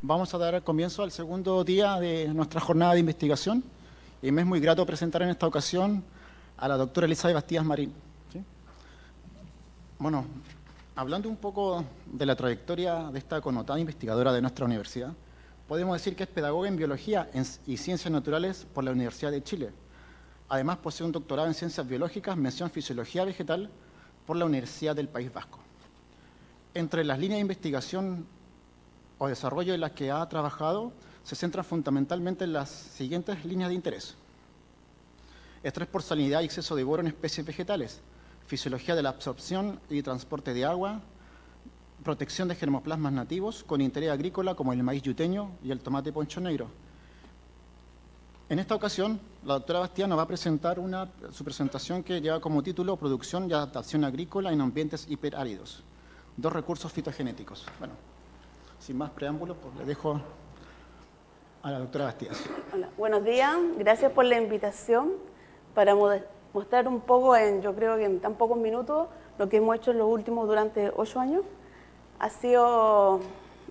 Vamos a dar comienzo al segundo día de nuestra jornada de investigación y me es muy grato presentar en esta ocasión a la doctora Elizabeth Bastías Marín. ¿Sí? Bueno, hablando un poco de la trayectoria de esta connotada investigadora de nuestra universidad, podemos decir que es pedagoga en biología y ciencias naturales por la Universidad de Chile. Además posee un doctorado en ciencias biológicas, mención fisiología vegetal, por la Universidad del País Vasco. Entre las líneas de investigación o desarrollo en las que ha trabajado, se centran fundamentalmente en las siguientes líneas de interés: estrés por salinidad y exceso de boro en especies vegetales, fisiología de la absorción y transporte de agua, protección de germoplasmas nativos con interés agrícola como el maíz yuteño y el tomate poncho negro. En esta ocasión, la doctora Bastías nos va a presentar su presentación que lleva como título Producción y adaptación agrícola en ambientes hiperáridos, dos recursos fitogenéticos. Bueno, sin más preámbulos, pues le dejo a la doctora Bastías. Hola, buenos días, gracias por la invitación para mostrar un poco, yo creo que en tan pocos minutos, lo que hemos hecho en los últimos durante 8 años.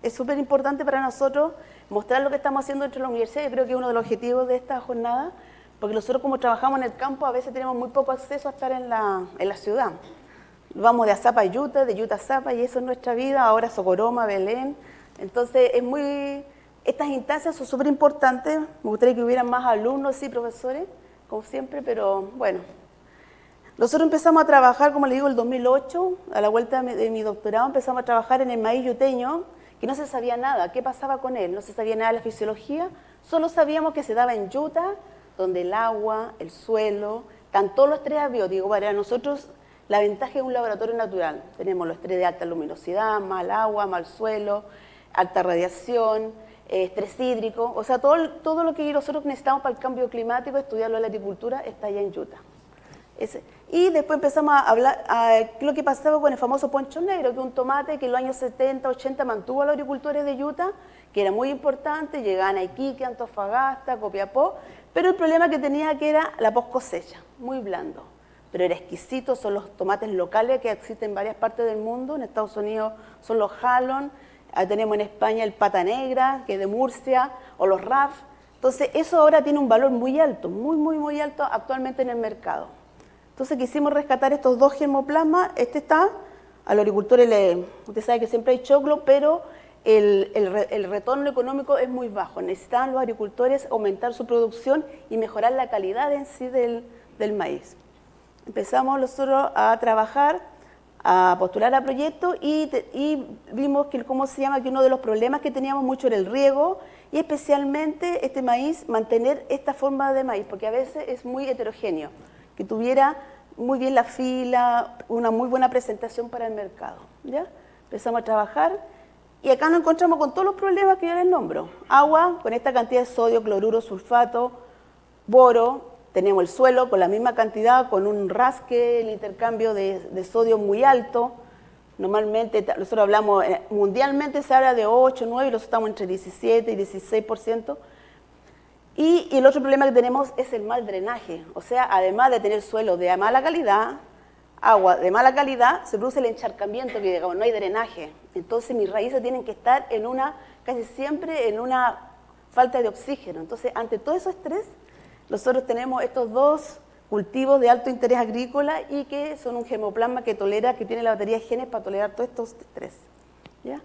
Es súper importante para nosotros mostrar lo que estamos haciendo dentro de la universidad. Yo creo que es uno de los objetivos de esta jornada, porque nosotros como trabajamos en el campo, a veces tenemos muy poco acceso a estar en la ciudad. Vamos de Azapa a Utah, de Utah a Azapa, y eso es nuestra vida, ahora Socoroma, Belén. Entonces, estas instancias son súper importantes. Me gustaría que hubieran más alumnos y profesores, como siempre, pero bueno. Nosotros empezamos a trabajar, como le digo, el 2008, a la vuelta de mi doctorado, empezamos a trabajar en el maíz yuteño, que no se sabía nada, qué pasaba con él, no se sabía nada de la fisiología, solo sabíamos que se daba en Utah, donde el agua, el suelo, están todos los estrés abióticos. Para nosotros, la ventaja es un laboratorio natural. Tenemos los estrés de alta luminosidad, mal agua, mal suelo, alta radiación, estrés hídrico, o sea, todo lo que nosotros necesitamos para el cambio climático, estudiarlo en la agricultura, está allá en Utah. Y después empezamos a hablar de lo que pasaba con el famoso poncho negro, que es un tomate que en los años 70, 80 mantuvo a los agricultores de Utah, que era muy importante, llegaban a Iquique, Antofagasta, Copiapó, pero el problema que tenía que era la post cosecha, muy blando, pero era exquisito. Son los tomates locales que existen en varias partes del mundo. En Estados Unidos son los Halon, tenemos en España el pata negra, que es de Murcia, o los RAF. Entonces eso ahora tiene un valor muy alto, muy alto actualmente en el mercado. Entonces quisimos rescatar estos dos germoplasmas. A los agricultores, usted sabe que siempre hay choclo, pero el retorno económico es muy bajo. Necesitan los agricultores aumentar su producción y mejorar la calidad en sí del maíz. Empezamos nosotros a trabajar, a postular a proyectos y vimos que, que uno de los problemas que teníamos mucho era el riego y especialmente este maíz, mantener esta forma de maíz, porque a veces es muy heterogéneo, que tuviera muy bien la fila, una muy buena presentación para el mercado. ¿Ya? Empezamos a trabajar y acá nos encontramos con todos los problemas que yo les nombro. Agua, con esta cantidad de sodio, cloruro, sulfato, boro. Tenemos el suelo con la misma cantidad, con un rasque, el intercambio de sodio muy alto. Normalmente, nosotros hablamos, mundialmente se habla de 8, 9, y nosotros estamos entre 17 y 16%. Y el otro problema que tenemos es el mal drenaje. O sea, además de tener suelo de mala calidad, agua de mala calidad, se produce el encharcamiento, que digamos, no hay drenaje. Entonces mis raíces tienen que estar casi siempre en una falta de oxígeno. Entonces, ante todo ese estrés, nosotros tenemos estos dos cultivos de alto interés agrícola y que son un germoplasma que tiene la batería de genes para tolerar todos estos estrés. ¿Ya?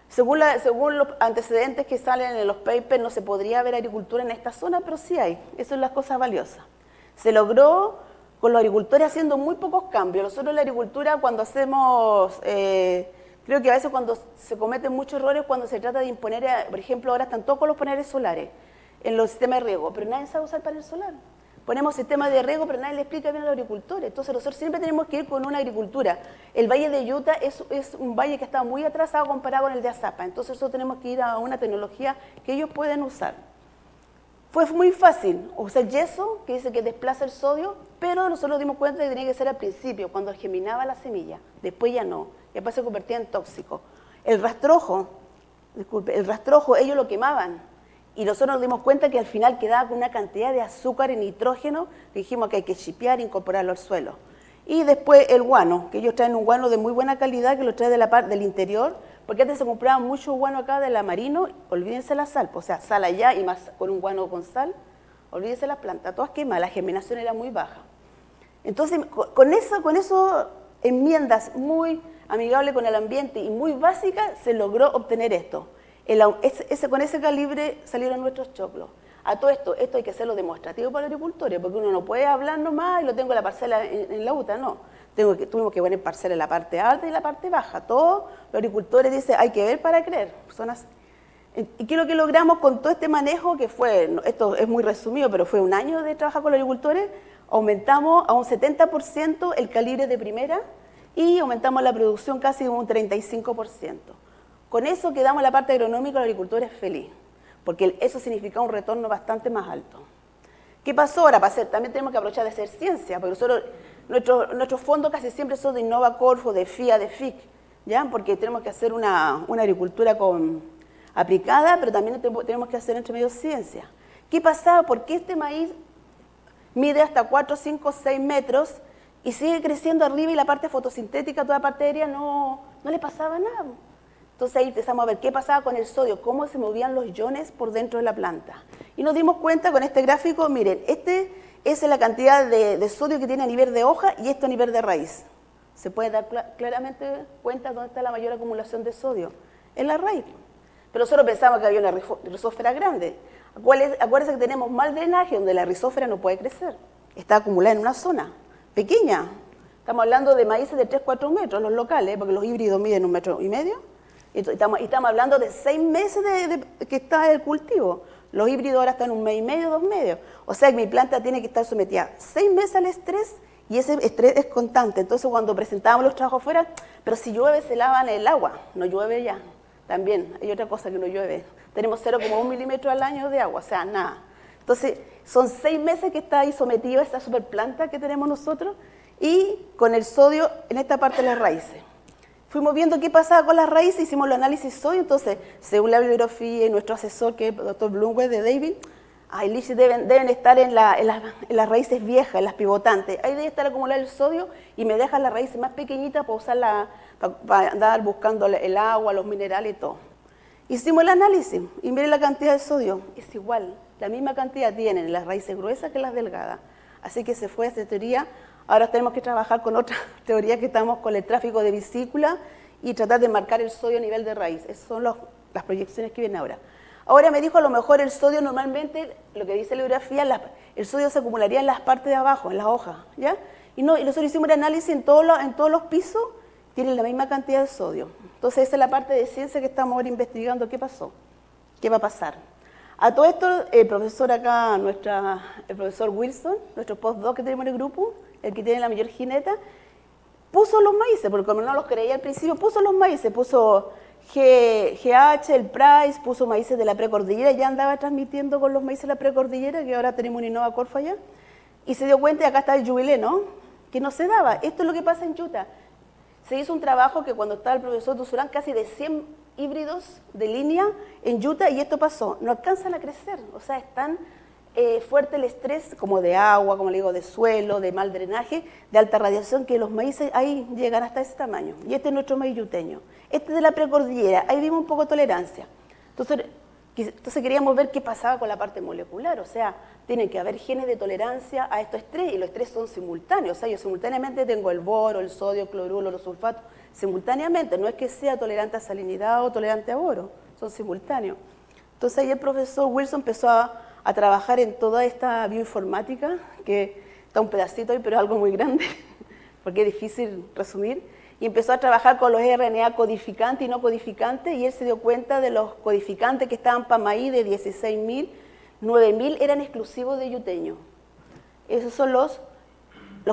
Según los antecedentes que salen en los papers, no se podría ver agricultura en esta zona, pero sí hay. Eso es las cosas valiosas. Se logró con los agricultores haciendo muy pocos cambios. Nosotros en la agricultura, cuando hacemos, creo que a veces cuando se cometen muchos errores, cuando se trata de imponer, por ejemplo, ahora están todos con los paneles solares en los sistemas de riego, pero nadie sabe usar panel solar. Ponemos sistemas de riego, pero nadie le explica bien a los agricultores. Entonces nosotros siempre tenemos que ir con una agricultura. El Valle de Utah es un valle que está muy atrasado comparado con el de Azapa. Entonces nosotros tenemos que ir a una tecnología que ellos pueden usar. Fue muy fácil usar yeso, que dice que desplaza el sodio, pero nosotros nos dimos cuenta de que tenía que ser al principio, cuando germinaba la semilla. Después ya no, después se convertía en tóxico. El rastrojo, ellos lo quemaban. Y nosotros nos dimos cuenta que al final quedaba con una cantidad de azúcar y nitrógeno, que dijimos que hay que chipear e incorporarlo al suelo. Y después el guano, que ellos traen un guano de muy buena calidad, que lo trae del interior, porque antes se compraba mucho guano acá de la Marino, olvídense la sal, o sea, sal allá y más con un guano con sal, olvídense las plantas, todas quemadas, la germinación era muy baja. Entonces, con eso enmiendas muy amigables con el ambiente y muy básicas, se logró obtener esto. Con ese calibre salieron nuestros choclos. A todo esto hay que hacerlo demostrativo para los agricultores, porque uno no puede hablar nomás y lo tengo en la parcela en la UTA, no. Tuvimos que poner parcela en la parte alta y la parte baja. Todos los agricultores dicen, hay que ver para creer. ¿Y qué es lo que logramos con todo este manejo? Que fue, esto es muy resumido, pero fue un año de trabajar con los agricultores. Aumentamos a un 70% el calibre de primera y aumentamos la producción casi un 35%. Con eso quedamos la parte agronómica, los agricultores feliz, porque eso significa un retorno bastante más alto. ¿Qué pasó ahora? También tenemos que aprovechar de hacer ciencia, porque nuestros fondos casi siempre son de Innova Corfo, de FIA, de FIC, ¿ya? Porque tenemos que hacer una agricultura aplicada, pero también tenemos que hacer entre medio ciencia. ¿Qué pasaba? ¿Por qué este maíz mide hasta 4, 5, 6 metros y sigue creciendo arriba y la parte fotosintética, toda la parte aérea, no le pasaba nada? Entonces ahí empezamos a ver qué pasaba con el sodio, cómo se movían los iones por dentro de la planta. Y nos dimos cuenta con este gráfico, miren, esa es la cantidad de sodio que tiene a nivel de hoja y esto a nivel de raíz. Se puede dar claramente cuenta dónde está la mayor acumulación de sodio, en la raíz. Pero nosotros pensamos que había una rizósfera grande. Acuérdense que tenemos mal drenaje donde la rizósfera no puede crecer. Está acumulada en una zona pequeña. Estamos hablando de maíces de 3, 4 metros, los locales, porque los híbridos miden 1,5 metros. Y estamos hablando de 6 meses que está el cultivo. Los híbridos ahora están 1,5 meses, 2 meses. O sea que mi planta tiene que estar sometida 6 meses al estrés y ese estrés es constante. Entonces cuando presentábamos los trabajos afuera, pero si llueve se lavan el agua, no llueve ya. También hay otra cosa que no llueve. Tenemos 0,1 milímetros al año de agua, o sea, nada. Entonces son 6 meses que está ahí sometido a esta super planta que tenemos nosotros y con el sodio en esta parte de las raíces. Fuimos viendo qué pasaba con las raíces, hicimos el análisis sodio, entonces, según la bibliografía y nuestro asesor, que es el doctor Blumwell de David, ahí deben estar en las raíces viejas, en las pivotantes. Ahí debe estar acumulado el sodio y me dejan las raíces más pequeñitas para usarla, para andar buscando el agua, los minerales y todo. Hicimos el análisis y miren la cantidad de sodio, es igual, la misma cantidad tienen las raíces gruesas que las delgadas. Así que se fue esa teoría. Ahora tenemos que trabajar con otra teoría que estamos con el tráfico de vesícula y tratar de marcar el sodio a nivel de raíz. Esas son las proyecciones que vienen ahora. Ahora me dijo, a lo mejor el sodio normalmente, lo que dice la bibliografía, el sodio se acumularía en las partes de abajo, en las hojas, ¿ya? Y nosotros hicimos el análisis en todos los pisos, tienen la misma cantidad de sodio. Entonces esa es la parte de ciencia que estamos ahora investigando qué pasó, qué va a pasar. A todo esto, el profesor acá, el profesor Wilson, nuestro postdoc que tenemos en el grupo, el que tiene la mayor jineta, puso los maíces, porque como no los creía al principio, puso los maíces, puso GH, el Price, puso maíces de la precordillera, ya andaba transmitiendo con los maíces de la precordillera, que ahora tenemos un Innova Corfo allá, y se dio cuenta, y acá está el Jubilé, ¿no? Que no se daba. Esto es lo que pasa en Utah. Se hizo un trabajo que cuando estaba el profesor Dusurán, casi de 100 híbridos de línea en Utah, y esto pasó, no alcanzan a crecer, o sea, están fuerte el estrés, como de agua, como le digo, de suelo, de mal drenaje, de alta radiación, que los maíces ahí llegan hasta ese tamaño. Y este es nuestro maíz yuteño. Este es de la precordillera, ahí vimos un poco de tolerancia. Entonces queríamos ver qué pasaba con la parte molecular, o sea, tienen que haber genes de tolerancia a estos estrés, y los estrés son simultáneos, o sea, yo simultáneamente tengo el boro, el sodio, el cloruro, los sulfatos, simultáneamente, no es que sea tolerante a salinidad o tolerante a boro, son simultáneos. Entonces ahí el profesor Wilson empezó a trabajar en toda esta bioinformática, que está un pedacito ahí, pero es algo muy grande, porque es difícil resumir, y empezó a trabajar con los RNA codificantes y no codificantes, y él se dio cuenta de los codificantes que estaban para maíz de 16.000, 9.000 eran exclusivos de yuteño. Esos son los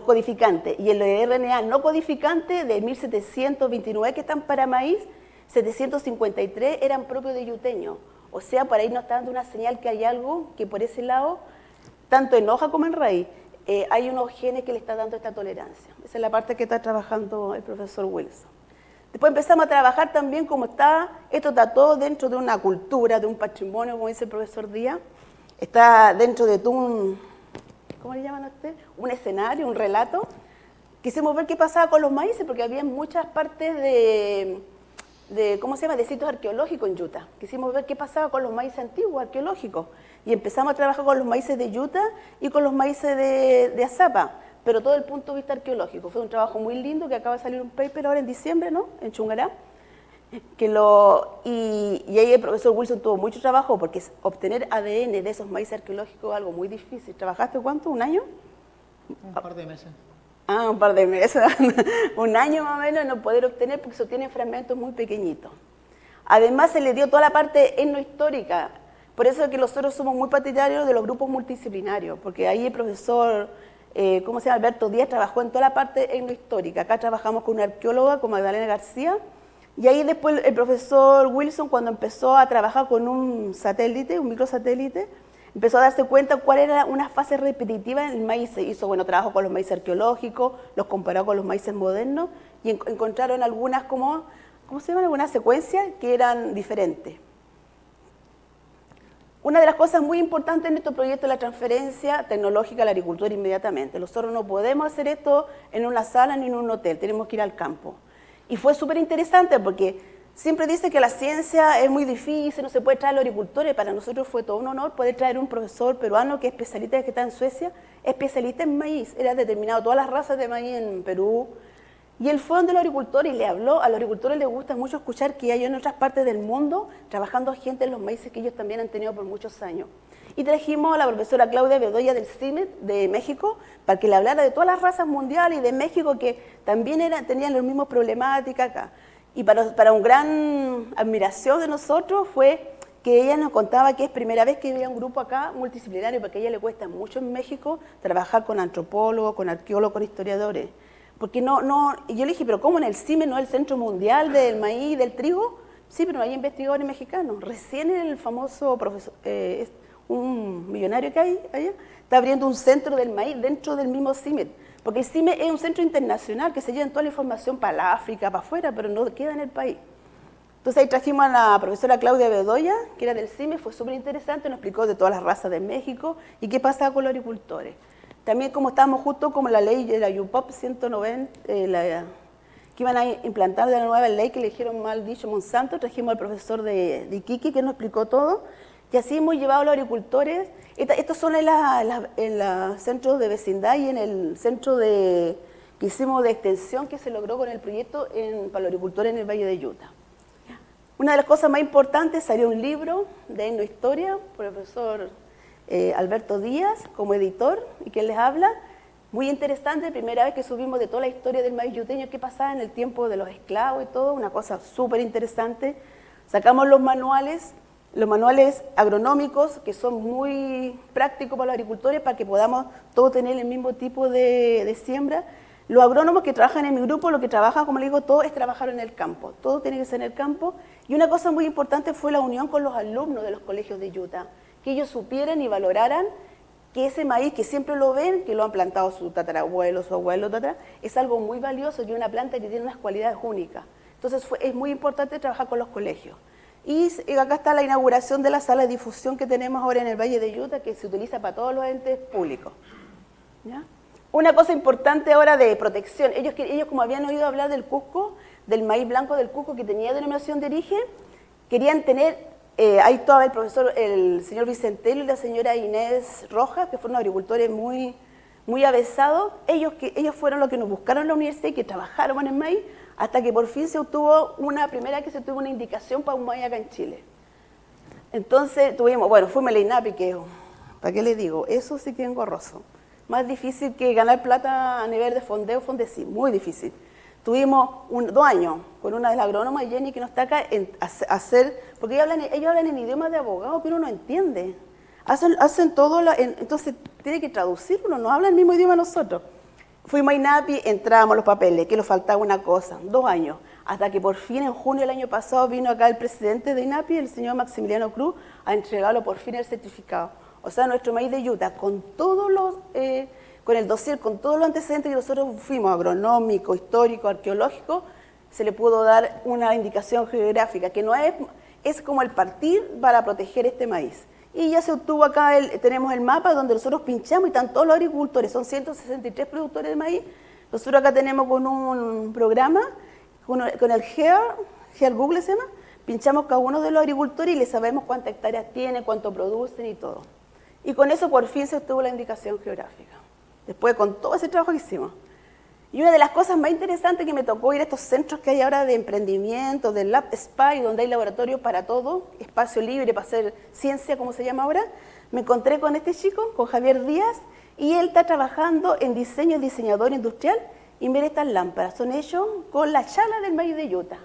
codificantes, y el RNA no codificante de 1.729 que están para maíz, 753 eran propios de yuteño. O sea, para ahí nos está dando una señal que hay algo que por ese lado, tanto en hoja como en raíz, hay unos genes que le están dando esta tolerancia. Esa es la parte que está trabajando el profesor Wilson. Después empezamos a trabajar también como esto está todo dentro de una cultura, de un patrimonio, como dice el profesor Díaz. Está dentro de ¿cómo le llaman a usted? Un escenario, un relato. Quisimos ver qué pasaba con los maíces, porque había muchas partes ¿cómo se llama?, de sitios arqueológicos en Utah. Quisimos ver qué pasaba con los maíces antiguos, arqueológicos. Y empezamos a trabajar con los maíces de Utah y con los maíces de Azapa, pero todo el punto de vista arqueológico. Fue un trabajo muy lindo que acaba de salir un paper ahora en diciembre, ¿no?, en Chungará. Y ahí el profesor Wilson tuvo mucho trabajo porque obtener ADN de esos maíces arqueológicos es algo muy difícil. ¿Trabajaste cuánto? ¿Un año? Un par de meses. Un par de meses. Un año más o menos no poder obtener porque se tienen fragmentos muy pequeñitos. Además se le dio toda la parte etnohistórica. Por eso es que nosotros somos muy partidarios de los grupos multidisciplinarios, porque ahí el profesor, ¿cómo se llama?, Alberto Díaz trabajó en toda la parte etnohistórica. Acá trabajamos con una arqueóloga, con Magdalena García, y ahí después el profesor Wilson, cuando empezó a trabajar con un satélite, un microsatélite, empezó a darse cuenta cuál era una fase repetitiva en el maíz. Hizo, bueno, trabajo con los maíces arqueológicos, los comparó con los maíces modernos, y encontraron algunas ¿cómo se llaman?, algunas secuencias que eran diferentes. Una de las cosas muy importantes en estos proyectos es la transferencia tecnológica a la agricultura inmediatamente. Nosotros no podemos hacer esto en una sala ni en un hotel, tenemos que ir al campo. Y fue súper interesante porque siempre dice que la ciencia es muy difícil, no se puede traer a los agricultores. Para nosotros fue todo un honor poder traer un profesor peruano que es especialista, que está en Suecia, especialista en maíz. Él ha determinado todas las razas de maíz en Perú. Y él fue donde los agricultores y le habló. A los agricultores les gusta mucho escuchar que hay en otras partes del mundo trabajando gente en los maíces que ellos también han tenido por muchos años. Y trajimos a la profesora Claudia Bedoya del CIMED de México para que le hablara de todas las razas mundiales y de México que también tenían las mismas problemáticas acá. Y para un gran admiración de nosotros fue que ella nos contaba que es primera vez que había un grupo acá multidisciplinario, porque a ella le cuesta mucho en México trabajar con antropólogos, con arqueólogos, con historiadores. Porque y yo le dije, pero ¿cómo en el CIMED no es el Centro Mundial del Maíz y del Trigo? Sí, pero no hay investigadores mexicanos. Recién el famoso profesor, un millonario que hay allá, está abriendo un centro del maíz dentro del mismo CIMED. Porque el CIMED es un centro internacional que se lleva toda la información para la África, para afuera, pero no queda en el país. Entonces ahí trajimos a la profesora Claudia Bedoya, que era del CIMED, fue súper interesante, nos explicó de todas las razas de México y qué pasaba con los agricultores. También como estábamos justo como la ley de la UPOP 190, que iban a implantar de la nueva ley que le dijeron mal dicho Monsanto, trajimos al profesor de Iquique que nos explicó todo, y así hemos llevado a los agricultores. Estos son en los centros de vecindad y en el centro que hicimos de extensión que se logró con el proyecto para los agricultores en el Valle de Utah. Una de las cosas más importantes, salió un libro de etnohistoria, profesor Alberto Díaz como editor y que les habla, muy interesante, primera vez que subimos de toda la historia del maíz yuteño, qué pasaba en el tiempo de los esclavos y todo, una cosa súper interesante. Sacamos los manuales agronómicos que son muy prácticos para los agricultores para que podamos todos tener el mismo tipo de siembra. Los agrónomos que trabajan en mi grupo, lo que trabajan, como les digo, todo es trabajar en el campo, todo tiene que ser en el campo. Y una cosa muy importante fue la unión con los alumnos de los colegios de Utah, que ellos supieran y valoraran que ese maíz, que siempre lo ven, que lo han plantado su tatarabuelo, su abuelo, es algo muy valioso y una planta que tiene unas cualidades únicas. Entonces es muy importante trabajar con los colegios. Y acá está la inauguración de la sala de difusión que tenemos ahora en el Valle de Utah, que se utiliza para todos los entes públicos. ¿Ya? Una cosa importante ahora de protección, ellos como habían oído hablar del Cusco, del maíz blanco del Cusco que tenía denominación de origen, querían tener, ahí estaba el señor Vicentelo y la señora Inés Rojas, que fueron agricultores muy avesados. Ellos fueron los que nos buscaron en la universidad y que trabajaron en el maíz, hasta que por fin se obtuvo una indicación para un maíz acá en Chile. Entonces fuimos a la INAPI, que, ¿para qué les digo? Eso sí que es engorroso. Más difícil que ganar plata a nivel de fondeo, Fondecí, muy difícil. Tuvimos 2 años con una de las agrónomas, Jenny, que no está acá, porque ellos hablan en idioma de abogado que uno no entiende. Hacen todo, entonces tiene que traducir, uno no habla el mismo idioma nosotros. Fuimos a INAPI, entramos los papeles, que nos faltaba una cosa, 2 años, hasta que por fin en junio del año pasado vino acá el presidente de INAPI, el señor Maximiliano Cruz, a entregarlo por fin el certificado. O sea, nuestro maíz de Utah, con el dossier, con todos los antecedentes que nosotros fuimos, agronómico, histórico, arqueológico, se le pudo dar una indicación geográfica, que no es como el partir para proteger este maíz. Y ya se obtuvo acá, tenemos el mapa donde nosotros pinchamos y están todos los agricultores, son 163 productores de maíz. Nosotros acá tenemos con un programa, con el Gear Google se llama, pinchamos cada uno de los agricultores y les sabemos cuántas hectáreas tienen, cuánto producen y todo. Y con eso por fin se obtuvo la indicación geográfica, después con todo ese trabajo que hicimos. Y una de las cosas más interesantes que me tocó ir a estos centros que hay ahora de emprendimiento, del Lab Spy, donde hay laboratorios para todo, espacio libre para hacer ciencia, como se llama ahora, me encontré con este chico, con Javier Díaz, y él está trabajando en diseño, diseñador industrial, y mire estas lámparas, son hechos con la chala del maíz de Utah.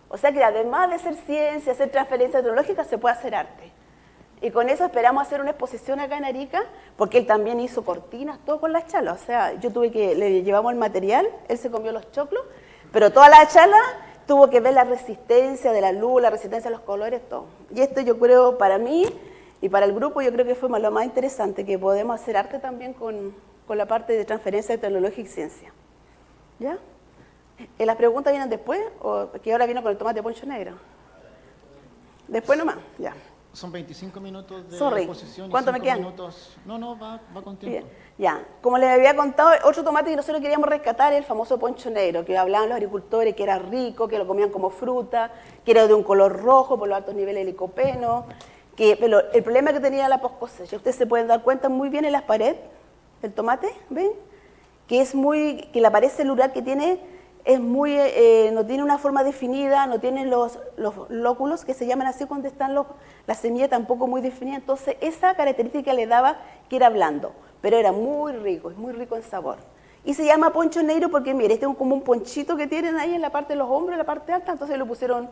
O sea que además de hacer ciencia, hacer transferencia tecnológica, se puede hacer arte. Y con eso esperamos hacer una exposición acá en Arica, porque él también hizo cortinas, todo con las chalas. O sea, le llevamos el material, él se comió los choclos, pero toda la chala tuvo que ver la resistencia de la luz, la resistencia de los colores, todo. Y esto yo creo, para mí y para el grupo, yo creo que fue lo más interesante, que podemos hacer arte también con la parte de transferencia de tecnología y ciencia. ¿Ya? ¿Las preguntas vienen después o que ahora vino con el tomate poncho negro? Después nomás, ya. Son 25 minutos de exposición. ¿Cuánto me quedan? Minutos. No, va con tiempo. Ya, como les había contado, otro tomate que nosotros queríamos rescatar es el famoso poncho negro, que hablaban los agricultores, que era rico, que lo comían como fruta, que era de un color rojo por los altos niveles de licopeno, pero el problema que tenía la post cosecha, ustedes se pueden dar cuenta muy bien en las paredes del tomate, ¿ven? Que la pared celular que tiene es muy, no tiene una forma definida, no tiene los lóculos, que se llaman así cuando están la semilla tampoco muy definida, entonces esa característica le daba que era blando, pero era muy rico en sabor. Y se llama poncho negro porque, mire, este es como un ponchito que tienen ahí en la parte de los hombros, en la parte alta, entonces le pusieron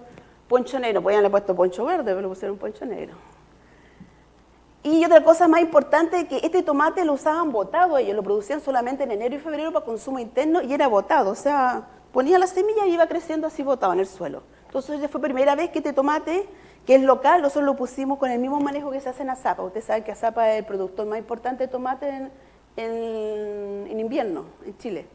poncho negro, podían haber puesto poncho verde, pero le pusieron poncho negro. Y otra cosa más importante es que este tomate lo usaban botado, ellos lo producían solamente en enero y febrero para consumo interno y era botado, o sea, ponía la semilla y iba creciendo así botado en el suelo. Entonces fue primera vez que este tomate, que es local, nosotros lo pusimos con el mismo manejo que se hace en Azapa. Ustedes saben que Azapa es el productor más importante de tomate en invierno, en Chile.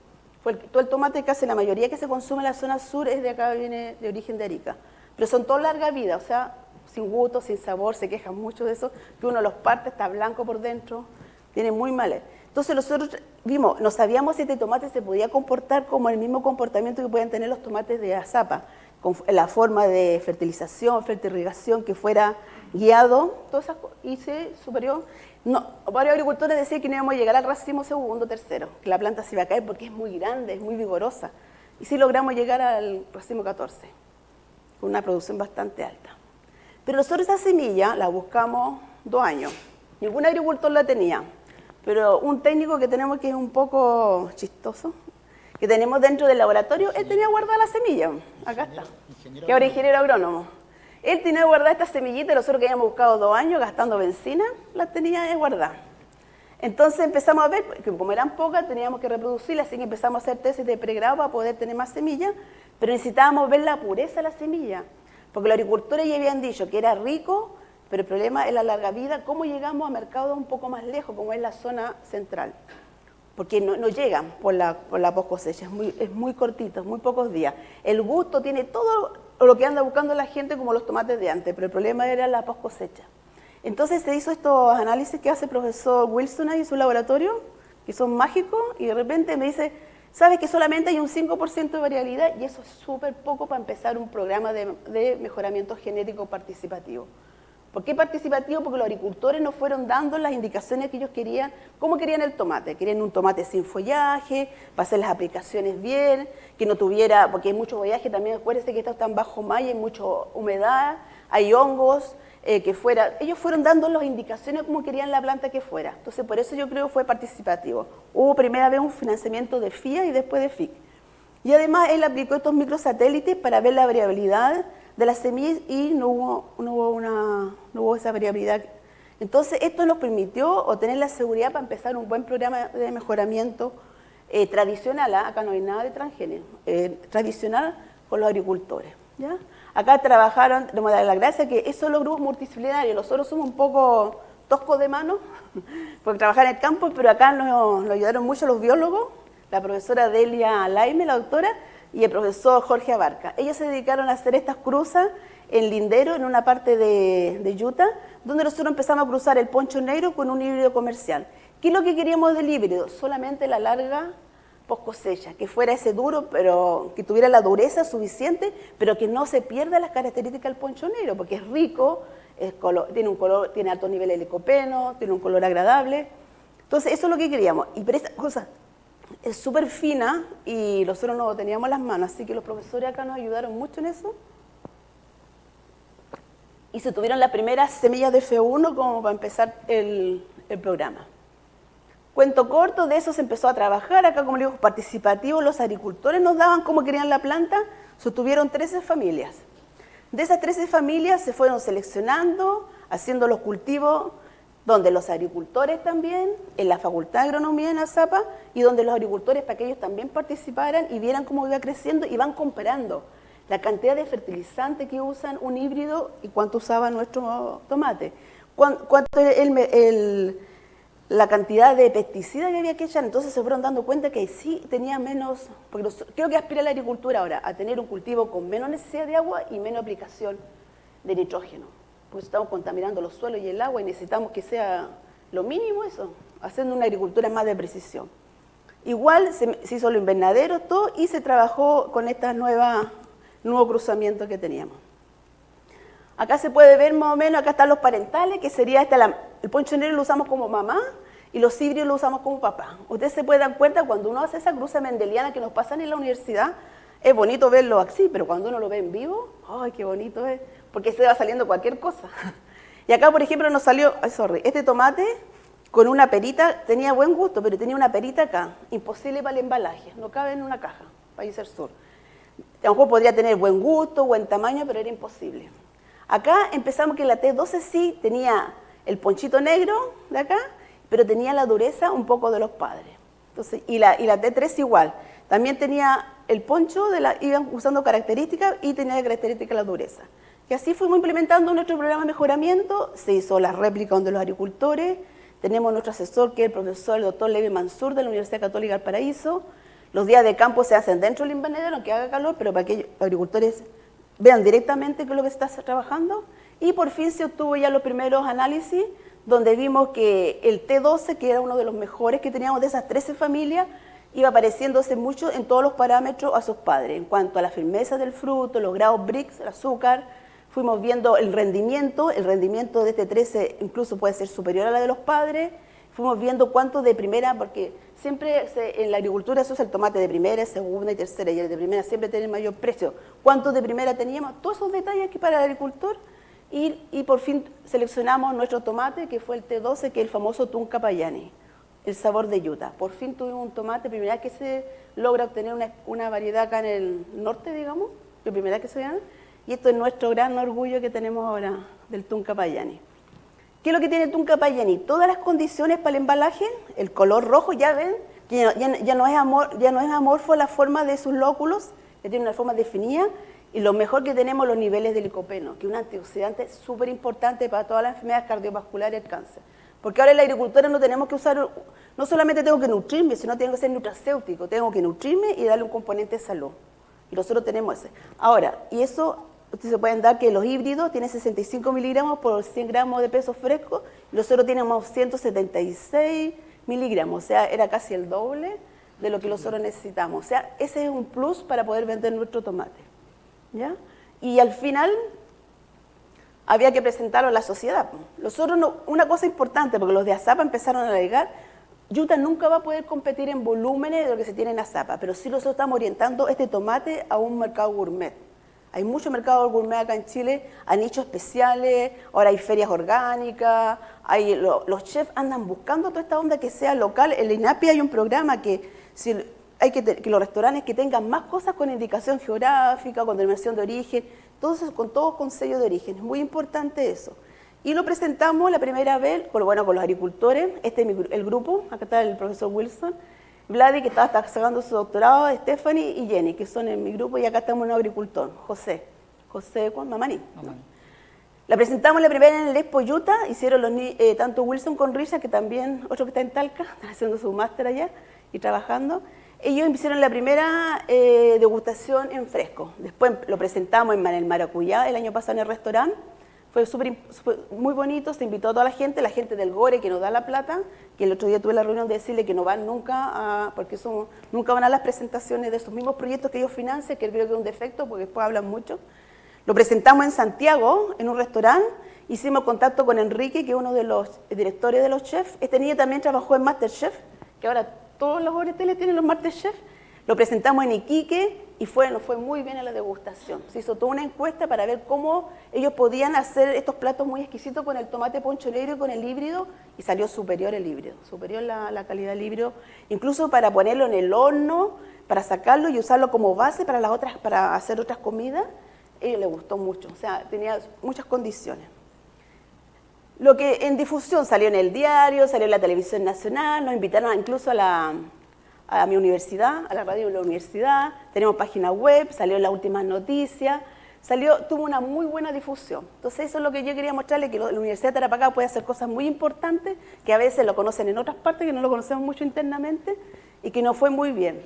Todo el tomate que hace la mayoría que se consume en la zona sur es de acá, viene de origen de Arica. Pero son todos larga vida, o sea, sin gusto, sin sabor, se quejan mucho de eso, que uno los parte, está blanco por dentro, tiene muy mal. Entonces nosotros vimos, no sabíamos si este tomate se podía comportar como el mismo comportamiento que pueden tener los tomates de Azapa, con la forma de fertilización, fertirrigación, que fuera guiado, todas esas cosas, y se superó. No, varios agricultores decían que no íbamos a llegar al racimo segundo, tercero, que la planta se iba a caer porque es muy grande, es muy vigorosa. Y sí logramos llegar al racimo 14, con una producción bastante alta. Pero nosotros esa semilla la buscamos 2 años, ningún agricultor la tenía. Pero un técnico que tenemos que es un poco chistoso, que tenemos dentro del laboratorio, él tenía guardada la semilla, acá está, que ahora es ingeniero agrónomo. Él tenía guardada esta semillita, nosotros que habíamos buscado 2 años gastando benzina, la tenía guardada. Entonces empezamos a ver, que como eran pocas, teníamos que reproducirlas, así que empezamos a hacer tesis de pregrado para poder tener más semillas, pero necesitábamos ver la pureza de la semilla, porque los agricultores ya habían dicho que era rico, pero el problema es la larga vida, cómo llegamos a mercados un poco más lejos, como es la zona central. Porque no llegan por la post cosecha, es muy cortito, muy pocos días. El gusto tiene todo lo que anda buscando la gente como los tomates de antes, pero el problema era la post cosecha. Entonces se hizo estos análisis que hace el profesor Wilson ahí en su laboratorio, que son mágicos, y de repente me dice, ¿sabes que solamente hay un 5% de variabilidad? Y eso es súper poco para empezar un programa de mejoramiento genético participativo. ¿Por qué participativo? Porque los agricultores nos fueron dando las indicaciones que ellos querían, cómo querían el tomate. Querían un tomate sin follaje, para hacer las aplicaciones bien, que no tuviera, porque hay mucho follaje también, acuérdense que esto está en bajo malla, hay mucha humedad, hay hongos, ellos fueron dando las indicaciones cómo querían la planta que fuera. Entonces, por eso yo creo que fue participativo. Hubo primera vez un financiamiento de FIA y después de FIC. Y además él aplicó estos microsatélites para ver la variabilidad de las semillas y no hubo esa variabilidad. Entonces, esto nos permitió obtener la seguridad para empezar un buen programa de mejoramiento tradicional. Acá no hay nada de transgénero, tradicional con los agricultores. ¿Ya? Acá trabajaron, tenemos que dar la gracia que esos son los grupos multidisciplinarios. Nosotros somos un poco toscos de mano, porque trabajar en el campo, pero acá nos ayudaron mucho los biólogos, la profesora Delia Laime, la doctora, y el profesor Jorge Abarca. Ellos se dedicaron a hacer estas cruzas en Lindero, en una parte de Utah, donde nosotros empezamos a cruzar el poncho negro con un híbrido comercial. ¿Qué es lo que queríamos del híbrido? Solamente la larga post cosecha, que fuera ese duro, pero que tuviera la dureza suficiente, pero que no se pierda las características del poncho negro, porque es rico, tiene un color, tiene altos niveles de licopeno, tiene un color agradable. Entonces, eso es lo que queríamos. Y pero esta cosa es súper fina y nosotros no teníamos las manos, así que los profesores acá nos ayudaron mucho en eso. Y se tuvieron las primeras semillas de F1 como para empezar el programa. Cuento corto, de eso se empezó a trabajar. Acá, como le digo, participativo, los agricultores nos daban cómo querían la planta. Se tuvieron 13 familias. De esas 13 familias se fueron seleccionando, haciendo los cultivos, donde los agricultores también, en la Facultad de Agronomía en Azapa, y donde los agricultores, para que ellos también participaran y vieran cómo iba creciendo, y van comparando la cantidad de fertilizante que usan un híbrido y cuánto usaba nuestro tomate. Cuánto la cantidad de pesticidas que había que echar. Entonces se fueron dando cuenta que sí tenía menos, porque creo que aspira la agricultura ahora a tener un cultivo con menos necesidad de agua y menos aplicación de nitrógeno, porque estamos contaminando los suelos y el agua y necesitamos que sea lo mínimo eso, haciendo una agricultura más de precisión. Igual se hizo los invernaderos, todo, y se trabajó con estas nuevo cruzamiento que teníamos. Acá se puede ver más o menos, acá están los parentales, que sería el poncho negro lo usamos como mamá y los híbridos lo usamos como papá. Ustedes se pueden dar cuenta cuando uno hace esa cruza mendeliana que nos pasan en la universidad, es bonito verlo así, pero cuando uno lo ve en vivo, ¡ay, qué bonito es! Porque se va saliendo cualquier cosa. Y acá, por ejemplo, nos salió, este tomate con una perita, tenía buen gusto, pero tenía una perita acá, imposible para el embalaje, no cabe en una caja, País del Sur. A lo mejor podría tener buen gusto, buen tamaño, pero era imposible. Acá empezamos que la T12 sí tenía el ponchito negro de acá, pero tenía la dureza un poco de los padres. Entonces, y la T3 igual. También tenía el poncho, iban usando características y tenía de características la dureza. Y así fuimos implementando nuestro programa de mejoramiento. Se hizo la réplica donde los agricultores. Tenemos nuestro asesor, que es el profesor, el doctor Levi Mansur, de la Universidad Católica del Paraíso. Los días de campo se hacen dentro del invernadero, aunque haga calor, pero para que los agricultores vean directamente qué es lo que se está trabajando. Y por fin se obtuvo ya los primeros análisis, donde vimos que el T12, que era uno de los mejores que teníamos de esas 13 familias, iba pareciéndose mucho en todos los parámetros a sus padres, en cuanto a la firmeza del fruto, los grados Brix, el azúcar. Fuimos viendo el rendimiento de este 13 incluso puede ser superior a la de los padres. Fuimos viendo cuánto de primera, porque siempre en la agricultura se usa el tomate de primera, segunda y tercera, y el de primera siempre tiene el mayor precio. ¿Cuánto de primera teníamos? Todos esos detalles aquí para el agricultor, y por fin seleccionamos nuestro tomate, que fue el T12, que es el famoso Tunca Payani, el sabor de Utah. Por fin tuvimos un tomate, primera vez que se logra obtener una variedad acá en el norte, digamos, la primera vez que se gana, y esto es nuestro gran orgullo que tenemos ahora del Tunca Payani. ¿Qué es lo que tiene el Tunca Payani? Todas las condiciones para el embalaje, el color rojo, ya ven, que ya no es amorfo la forma de sus lóculos, que tiene una forma definida, y lo mejor que tenemos los niveles de licopeno, que es un antioxidante súper importante para todas las enfermedades cardiovasculares y el cáncer. Porque ahora en la agricultura no tenemos que usar, no solamente tengo que nutrirme, sino tengo que ser nutracéutico, tengo que nutrirme y darle un componente de salud. Y nosotros tenemos ese. Ahora, y eso ustedes se pueden dar que los híbridos tienen 65 miligramos por 100 gramos de peso fresco, y nosotros tenemos 176 miligramos, o sea, era casi el doble de lo que nosotros necesitamos. O sea, ese es un plus para poder vender nuestro tomate. ¿Ya? Y al final había que presentarlo a la sociedad. Nosotros una cosa importante, porque los de Azapa empezaron a alegar, Utah nunca va a poder competir en volúmenes de lo que se tiene en Azapa, pero sí nosotros estamos orientando este tomate a un mercado gourmet. Hay mucho mercado gourmet acá en Chile, a nichos especiales, ahora hay ferias orgánicas, los chefs andan buscando toda esta onda que sea local. En la INAPI hay un programa que que los restaurantes que tengan más cosas con indicación geográfica, con denominación de origen, todos con sello de origen. Es muy importante eso. Y lo presentamos la primera vez con los agricultores, el grupo, acá está el profesor Wilson, Vladi, que está sacando su doctorado, Stephanie y Jenny, que son en mi grupo, y acá estamos un agricultor, José Mamani. La presentamos la primera en el Expo Utah, hicieron tanto Wilson con Risha, que también, otro que está en Talca, está haciendo su máster allá y trabajando. Ellos hicieron la primera degustación en fresco. Después lo presentamos en el Maracuyá el año pasado en el restaurante. Fue muy bonito, se invitó a toda la gente del Gore que nos da la plata, que el otro día tuve la reunión de decirle que no van nunca, porque nunca van a las presentaciones de esos mismos proyectos que ellos financian, que creo que es un defecto porque después hablan mucho. Lo presentamos en Santiago, en un restaurante, hicimos contacto con Enrique, que es uno de los directores de los chefs. Este niño también trabajó en MasterChef, que ahora todos los hoteles tienen los MasterChef. Lo presentamos en Iquique y nos fue muy bien en la degustación. Se hizo toda una encuesta para ver cómo ellos podían hacer estos platos muy exquisitos con el tomate poncho negro y con el híbrido, y salió superior el híbrido, superior la calidad del híbrido, incluso para ponerlo en el horno, para sacarlo y usarlo como base para hacer otras comidas. A ellos les gustó mucho, o sea, tenía muchas condiciones. Lo que en difusión salió en el diario, salió en la televisión nacional, nos invitaron incluso a mi universidad, a la radio de la universidad, tenemos página web, salió en las últimas noticias, tuvo una muy buena difusión. Entonces eso es lo que yo quería mostrarle, que la Universidad de Tarapacá puede hacer cosas muy importantes, que a veces lo conocen en otras partes, que no lo conocemos mucho internamente, y que nos fue muy bien.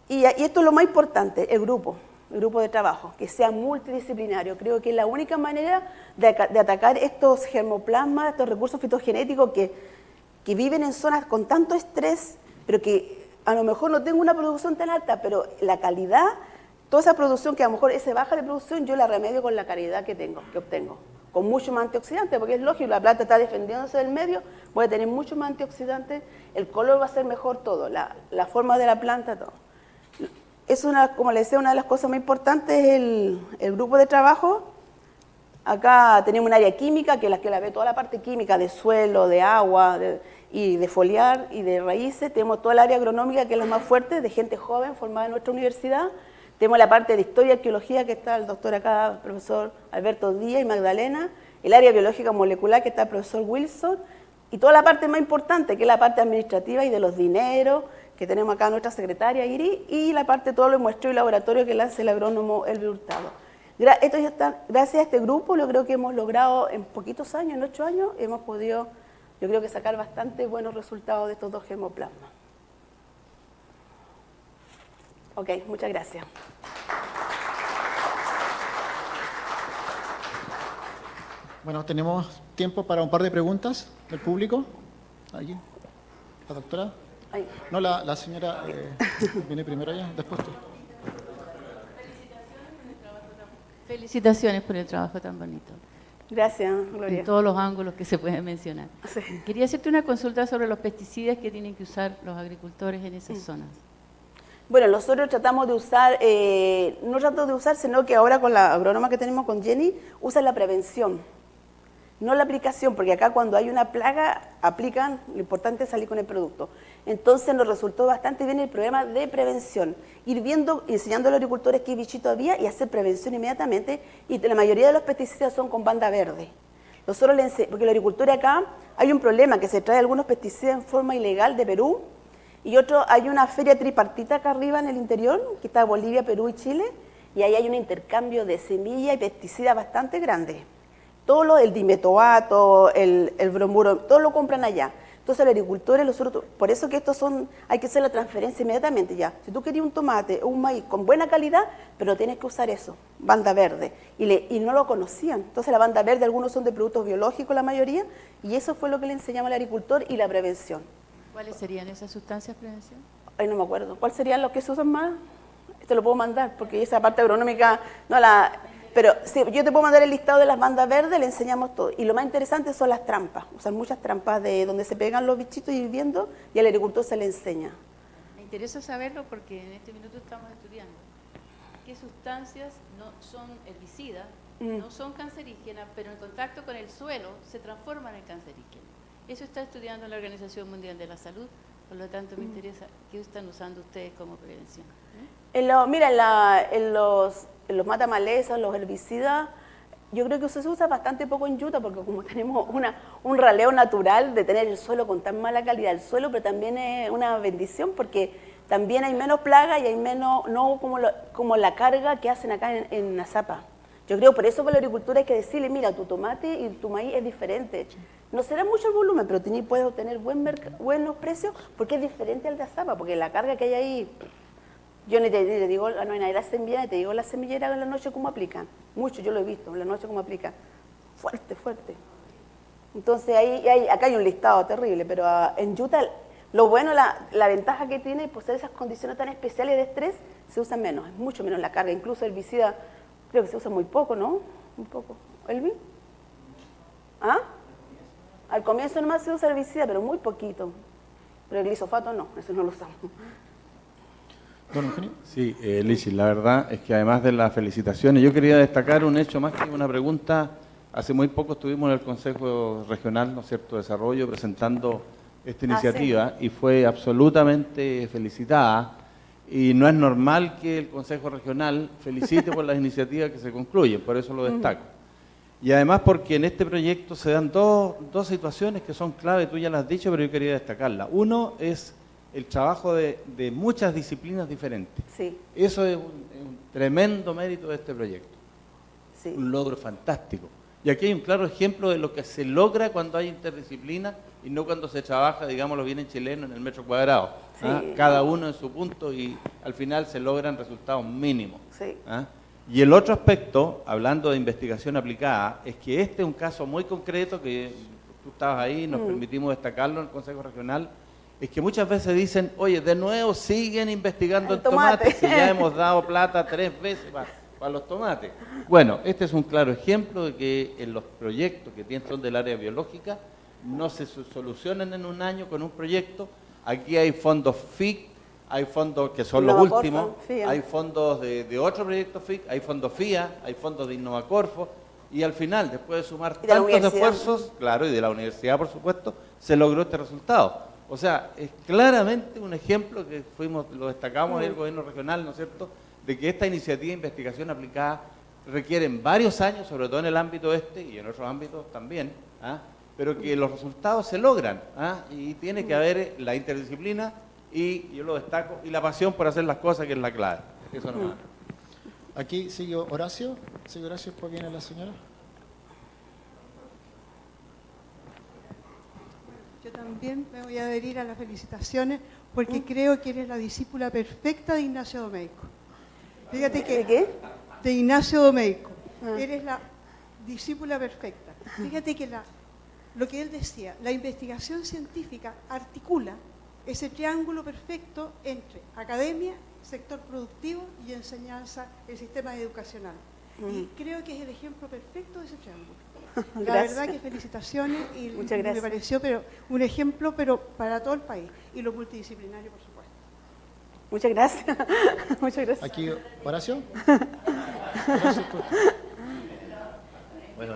Y esto es lo más importante, el grupo de trabajo, que sea multidisciplinario. Creo que es la única manera de atacar estos germoplasmas, estos recursos fitogenéticos que viven en zonas con tanto estrés, pero que a lo mejor no tengo una producción tan alta, pero la calidad, toda esa producción que a lo mejor es baja de producción, yo la remedio con la calidad que obtengo, con mucho más antioxidante, porque es lógico, la planta está defendiéndose del medio, puede tener mucho más antioxidante, el color va a ser mejor todo, la forma de la planta, todo. Es como les decía, una de las cosas muy importantes es el grupo de trabajo. Acá tenemos un área química, que es la que la ve toda la parte química de suelo, de agua, y de foliar y de raíces. Tenemos toda el área agronómica, que es la más fuerte, de gente joven formada en nuestra universidad. Tenemos la parte de historia y arqueología, que está el doctor acá, el profesor Alberto Díaz y Magdalena. El área biológica molecular, que está el profesor Wilson. Y toda la parte más importante, que es la parte administrativa y de los dineros, que tenemos acá nuestra secretaria Iri, y la parte de todo lo muestreo y laboratorio que la hace el agrónomo Elvi Hurtado. Esto ya está, gracias a este grupo, yo creo que hemos logrado en poquitos años, en 8 años, hemos podido, yo creo que sacar bastante buenos resultados de estos 2 germoplasmas. Ok, muchas gracias. Bueno, tenemos tiempo para un par de preguntas del público. Allí, la doctora. Ahí. No, la señora viene primero allá, después tú. Felicitaciones por el trabajo tan bonito. Gracias, Gloria. En todos los ángulos que se pueden mencionar. Sí. Quería hacerte una consulta sobre los pesticidas que tienen que usar los agricultores en esas zonas. Bueno, nosotros tratamos de usar, no trato de usar, sino que ahora con la agrónoma que tenemos con Jenny, usa la prevención, no la aplicación, porque acá cuando hay una plaga, aplican, lo importante es salir con el producto. Entonces nos resultó bastante bien el programa de prevención, ir viendo, enseñando a los agricultores qué bichito había y hacer prevención inmediatamente, y la mayoría de los pesticidas son con banda verde. Nosotros porque los agricultores acá, hay un problema, que se trae algunos pesticidas en forma ilegal de Perú, y hay una feria tripartita acá arriba en el interior, que está Bolivia, Perú y Chile, y ahí hay un intercambio de semillas y pesticidas bastante grande. Todo el dimetoato, el bromuro, todo lo compran allá. Entonces los agricultores, por eso que hay que hacer la transferencia inmediatamente ya. Si tú querías un tomate o un maíz con buena calidad, pero tienes que usar eso, banda verde. Y no lo conocían. Entonces la banda verde, algunos son de productos biológicos la mayoría, y eso fue lo que le enseñamos al agricultor y la prevención. ¿Cuáles serían esas sustancias prevención? Ay, no me acuerdo. ¿Cuáles serían los que se usan más? Te lo puedo mandar, porque esa parte agronómica, pero si yo te puedo mandar el listado de las bandas verdes, le enseñamos todo. Y lo más interesante son las trampas. Usan muchas trampas de donde se pegan los bichitos hirviendo y al agricultor se le enseña. Me interesa saberlo porque en este minuto estamos estudiando qué sustancias no son herbicidas, no son cancerígenas, pero en contacto con el suelo se transforman en cancerígenas. Eso está estudiando la Organización Mundial de la Salud, por lo tanto me interesa qué están usando ustedes como prevención. En los matamalezas, los herbicidas, yo creo que se usa bastante poco en Utah, porque como tenemos un raleo natural de tener el suelo con tan mala calidad el suelo, pero también es una bendición porque también hay menos plagas y hay menos, no como la carga que hacen acá en Azapa. Yo creo por eso con la agricultura hay que decirle, mira, tu tomate y tu maíz es diferente. No será mucho el volumen, pero puedes obtener buenos precios porque es diferente al de Azapa, porque la carga que hay ahí, yo ni te digo, no hay nadie la semillera, te digo la semillera en la noche cómo aplican. mucho, yo lo he visto, en la noche cómo aplica, fuerte, fuerte. Entonces acá hay un listado terrible, pero en Utah lo bueno, la ventaja que tiene por ser esas condiciones tan especiales de estrés, se usa menos, es mucho menos la carga, incluso herbicida creo que se usa muy poco, ¿no? Muy poco. ¿Elvin? ¿Ah? Al comienzo nomás se usa herbicida, pero muy poquito. Pero el glifosato no, eso no lo usamos. Don Eugenio. Sí, Lizy, la verdad es que además de las felicitaciones, yo quería destacar un hecho más que una pregunta. Hace muy poco estuvimos en el Consejo Regional, ¿no es cierto?, de Desarrollo, presentando esta iniciativa y fue absolutamente felicitada. Y no es normal que el Consejo Regional felicite por las iniciativas que se concluyen, por eso lo destaco. Y además porque en este proyecto se dan dos situaciones que son clave, tú ya las has dicho, pero yo quería destacarla. Uno es el trabajo de muchas disciplinas diferentes. Sí. Eso es un tremendo mérito de este proyecto. Sí. Un logro fantástico. Y aquí hay un claro ejemplo de lo que se logra cuando hay interdisciplina y no cuando se trabaja, digámoslo bien en chileno, en el metro cuadrado. Sí. Cada uno en su punto y al final se logran resultados mínimos. Sí. Y el otro aspecto, hablando de investigación aplicada, es que este es un caso muy concreto que tú estabas ahí, nos permitimos destacarlo en el Consejo Regional, es que muchas veces dicen, oye, de nuevo siguen investigando el en tomates, si ya hemos dado plata 3 veces para los tomates. Bueno, este es un claro ejemplo de que en los proyectos que son del área biológica no se solucionan en un año con un proyecto. Aquí hay fondos FIC, hay fondos que son los últimos, hay fondos de otro proyecto FIC, hay fondos FIA, hay fondos de Innovacorfo, y al final, después de sumar tantos esfuerzos, claro, y de la universidad, por supuesto, se logró este resultado. O sea, es claramente un ejemplo que lo destacamos en el gobierno regional, ¿no es cierto?, de que esta iniciativa de investigación aplicada requieren varios años, sobre todo en el ámbito este y en otros ámbitos también, pero que los resultados se logran, y tiene que haber la interdisciplina y, yo lo destaco, y la pasión por hacer las cosas, que es la clave. Eso nomás. Aquí sigue Horacio. Sigue Horacio, después viene la señora. Yo también me voy a adherir a las felicitaciones porque creo que eres la discípula perfecta de Ignacio Domeyko. Fíjate que, ¿De qué? De Ignacio Domeyko. Eres la discípula perfecta. Fíjate que lo que él decía, la investigación científica articula ese triángulo perfecto entre academia, sector productivo y enseñanza, el sistema educacional. Y creo que es el ejemplo perfecto de ese triángulo. La verdad que felicitaciones y me pareció un ejemplo para todo el país y lo multidisciplinario, por supuesto. Muchas gracias. Muchas gracias. Aquí, Horacio. Bueno,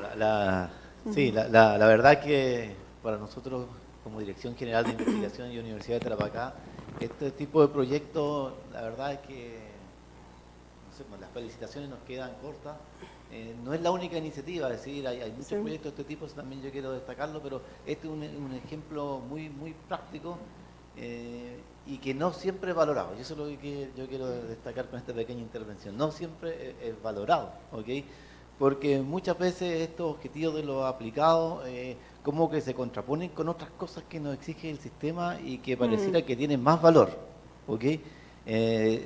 sí, la verdad que para nosotros, como Dirección General de Investigación y Universidad de Tarapacá, este tipo de proyectos, la verdad es que no sé, las felicitaciones nos quedan cortas. No es la única iniciativa, es decir, hay muchos proyectos de este tipo, también yo quiero destacarlo, pero este es un ejemplo muy, muy práctico y que no siempre es valorado. Y eso es lo que yo quiero destacar con esta pequeña intervención. No siempre es valorado, ¿ok? Porque muchas veces estos objetivos de los aplicados como que se contraponen con otras cosas que nos exige el sistema y que pareciera que tienen más valor, ¿ok?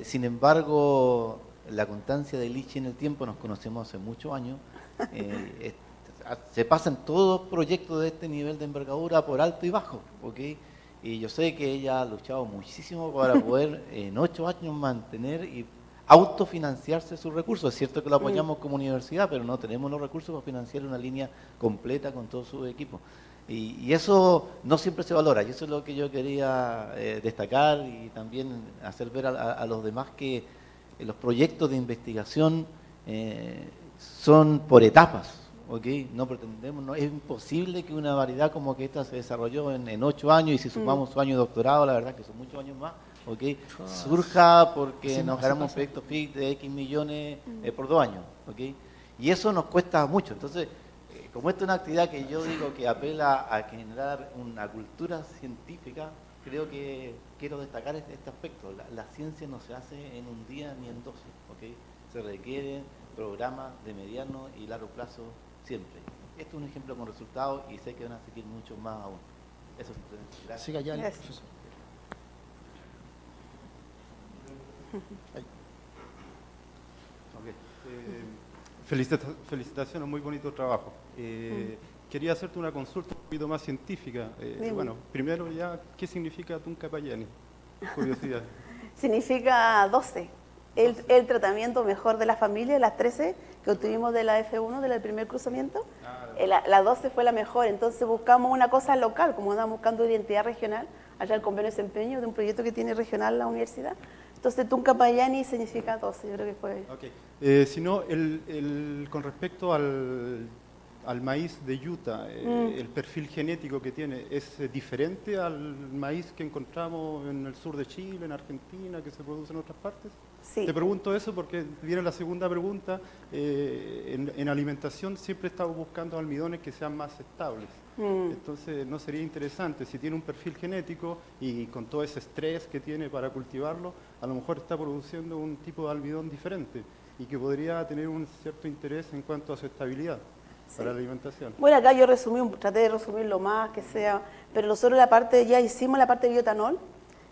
Sin embargo, la constancia de Lizy en el tiempo, nos conocemos hace muchos años, se pasan todos proyectos de este nivel de envergadura por alto y bajo, ¿ok? Y yo sé que ella ha luchado muchísimo para poder en 8 años mantener y autofinanciarse sus recursos. Es cierto que lo apoyamos como universidad, pero no tenemos los recursos para financiar una línea completa con todo su equipo. Y eso no siempre se valora, y eso es lo que yo quería destacar y también hacer ver a los demás que los proyectos de investigación son por etapas, ¿ok? No pretendemos, no es imposible que una variedad como que esta se desarrolló en 8 años, y si sumamos su año de doctorado, la verdad que son muchos años más, ¿ok? Surja porque nos ganamos un proyecto FIC de X millones por 2 años, ¿ok? Y eso nos cuesta mucho. Entonces, como esta es una actividad que yo digo que apela a generar una cultura científica, creo que quiero destacar este aspecto. La ciencia no se hace en un día ni en 12, ¿ok? Se requieren programas de mediano y largo plazo siempre. Esto es un ejemplo con resultados y sé que van a seguir mucho más aún. Eso es. Gracias. Siga ya el Gracias. profesor. Felicitaciones, muy bonito trabajo. Quería hacerte una consulta un poquito más científica. Bueno, primero ya, ¿qué significa Tuncapayani? Curiosidad. Significa 12. El tratamiento mejor de la familia, las 13 que obtuvimos de la F1, del primer cruzamiento. La 12 fue la mejor, entonces buscamos una cosa local, como andamos buscando identidad regional, allá el convenio de desempeño de un proyecto que tiene regional la universidad. Entonces Tuncapayani significa 12, yo creo que fue... Okay. Si no, con respecto al maíz de Utah, el perfil genético que tiene, ¿es diferente al maíz que encontramos en el sur de Chile, en Argentina, que se produce en otras partes? Sí. Te pregunto eso porque viene la segunda pregunta. En alimentación siempre estamos buscando almidones que sean más estables. Entonces, ¿no sería interesante si tiene un perfil genético y con todo ese estrés que tiene para cultivarlo, a lo mejor está produciendo un tipo de almidón diferente y que podría tener un cierto interés en cuanto a su estabilidad para la alimentación? Bueno, acá yo traté de resumir lo más que sea, pero nosotros ya hicimos la parte de bioetanol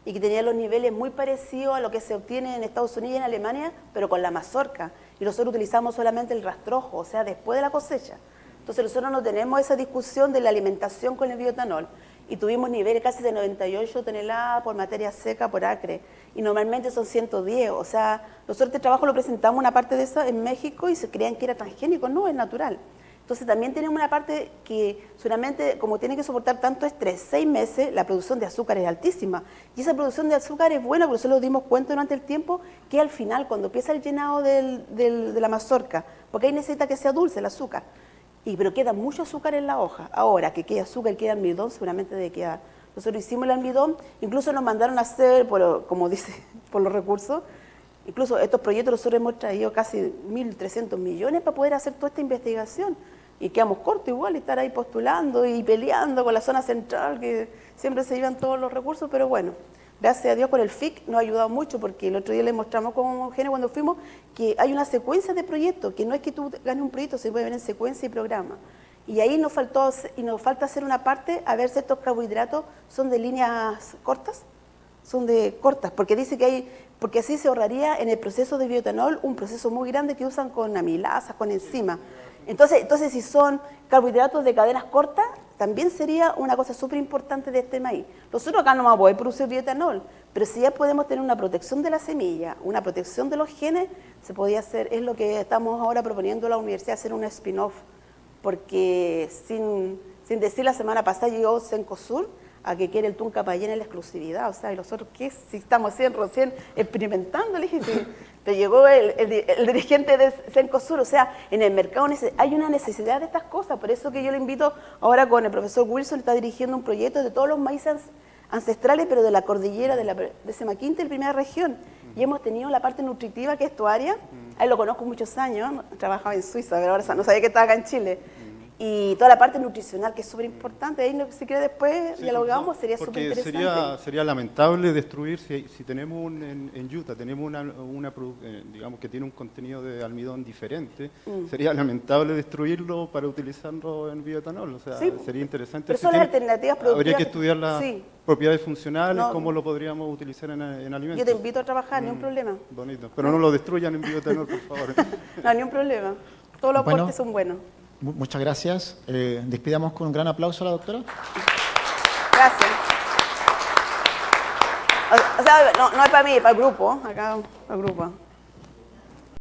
y que tenía los niveles muy parecidos a lo que se obtiene en Estados Unidos y en Alemania, pero con la mazorca. Y nosotros utilizamos solamente el rastrojo, o sea, después de la cosecha. Entonces nosotros no tenemos esa discusión de la alimentación con el bioetanol. Y tuvimos niveles casi de 98 toneladas por materia seca por acre. Y normalmente son 110. O sea, nosotros este trabajo lo presentamos una parte de eso en México y se creían que era transgénico. No, es natural. Entonces también tenemos una parte que solamente, como tiene que soportar tanto estrés, 6 meses, la producción de azúcar es altísima. Y esa producción de azúcar es buena, porque nosotros nos dimos cuenta durante el tiempo que al final, cuando empieza el llenado de la mazorca, porque ahí necesita que sea dulce el azúcar, pero queda mucho azúcar en la hoja. Ahora que queda azúcar y queda almidón, seguramente debe quedar. Nosotros hicimos el almidón, incluso nos mandaron a hacer, como dice, por los recursos, incluso estos proyectos nosotros hemos traído casi 1.300 millones para poder hacer toda esta investigación. Y quedamos cortos igual, estar ahí postulando y peleando con la zona central, que siempre se llevan todos los recursos, pero bueno, gracias a Dios con el FIC nos ha ayudado mucho, porque el otro día les mostramos como Eugenio cuando fuimos que hay una secuencia de proyectos, que no es que tú ganes un proyecto, se puede ver en secuencia y programa. Y ahí nos falta hacer una parte, a ver si estos carbohidratos son de líneas cortas, porque dice que porque así se ahorraría en el proceso de bioetanol un proceso muy grande que usan con amilasas, con enzimas. Entonces, si son carbohidratos de cadenas cortas, también sería una cosa súper importante de este maíz. Nosotros acá no vamos a poder producir bioetanol, pero si ya podemos tener una protección de la semilla, una protección de los genes, se podía hacer, es lo que estamos ahora proponiendo a la universidad, hacer un spin-off, porque sin decir, la semana pasada llegó Cencosur a que quiere el Tuncapayani en la exclusividad, o sea, y nosotros, ¿qué? Si estamos recién experimentando, le dije, pero llegó el dirigente de Cencosur, o sea, en el mercado hay una necesidad de estas cosas, por eso que yo le invito ahora con el profesor Wilson, está dirigiendo un proyecto de todos los maíces ancestrales, pero de la cordillera de Semaquinte, la primera región, y hemos tenido la parte nutritiva, que es tu área, ahí lo conozco muchos años, trabajaba en Suiza, pero ahora no sabía que estaba acá en Chile. Y toda la parte nutricional, que es súper importante, ahí si quiere después dialogamos, sería súper interesante. Sería lamentable destruir, si tenemos en Utah, tenemos digamos que tiene un contenido de almidón diferente, sería lamentable destruirlo para utilizarlo en bioetanol, o sea, sería interesante. Pero son las alternativas productivas. Habría que estudiar las propiedades funcionales, cómo lo podríamos utilizar en alimentos. Yo te invito a trabajar, ni un problema. Bonito, pero no lo destruyan en bioetanol, por favor. No, ni un problema. Todos los aportes son buenos. Muchas gracias. Despidamos con un gran aplauso a la doctora. Gracias. O sea, no es para mí, es para el grupo. Acá, para el grupo.